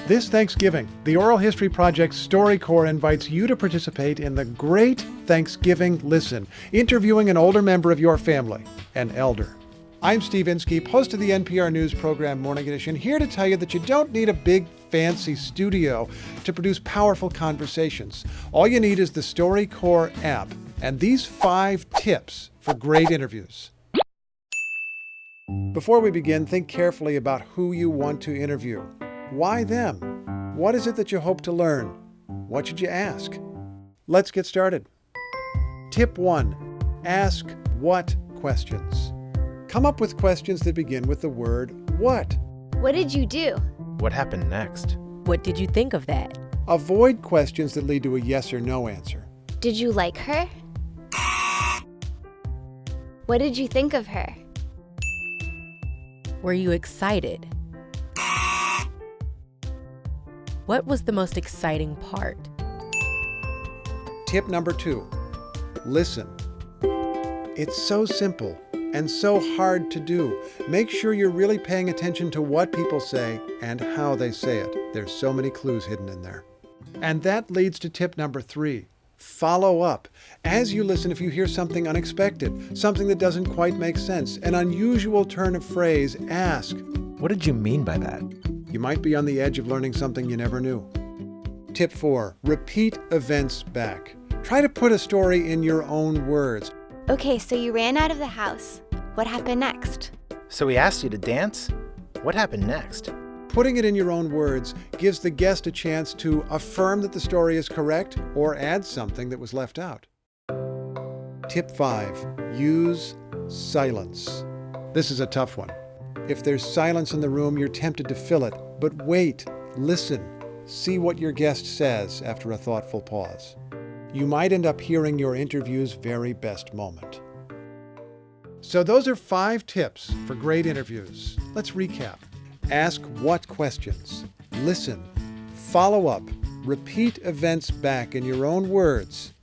This Thanksgiving, the Oral History Project StoryCorps invites you to participate in the Great Thanksgiving Listen, interviewing an older member of your family, an elder. I'm Steve Inskeep, host of the NPR News program Morning Edition, here to tell you that you don't need a big, fancy studio to produce powerful conversations. All you need is the StoryCorps app and these 5 tips for great interviews. Before we begin, think carefully about who you want to interview. Why them? What is it that you hope to learn? What should you ask? Let's get started. Tip 1. Ask what questions. Come up with questions that begin with the word what. What did you do? What happened next? What did you think of that? Avoid questions that lead to a yes or no answer. Did you like her? What did you think of her? Were you excited? What was the most exciting part? Tip number 2. Listen. It's so simple and so hard to do. Make sure you're really paying attention to what people say and how they say it. There's so many clues hidden in there. And that leads to tip number 3. Follow up. As you listen, if you hear something unexpected, something that doesn't quite make sense, an unusual turn of phrase, ask. What did you mean by that? You might be on the edge of learning something you never knew. Tip 4. Repeat events back. Try to put a story in your own words. Okay, so you ran out of the house. What happened next? So he asked you to dance? What happened next? Putting it in your own words gives the guest a chance to affirm that the story is correct or add something that was left out. Tip 5. Use silence. This is a tough one. If there's silence in the room, you're tempted to fill it. But wait, listen, see what your guest says after a thoughtful pause. You might end up hearing your interview's very best moment. So those are 5 tips for great interviews. Let's recap. Ask what questions. Listen. Follow up. Repeat events back in your own words.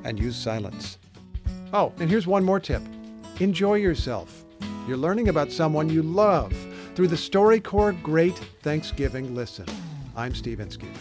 And use silence. Oh, and here's one more tip. Enjoy yourself. You're learning about someone you love through the StoryCorps Great Thanksgiving Listen. I'm Steve Inskeep.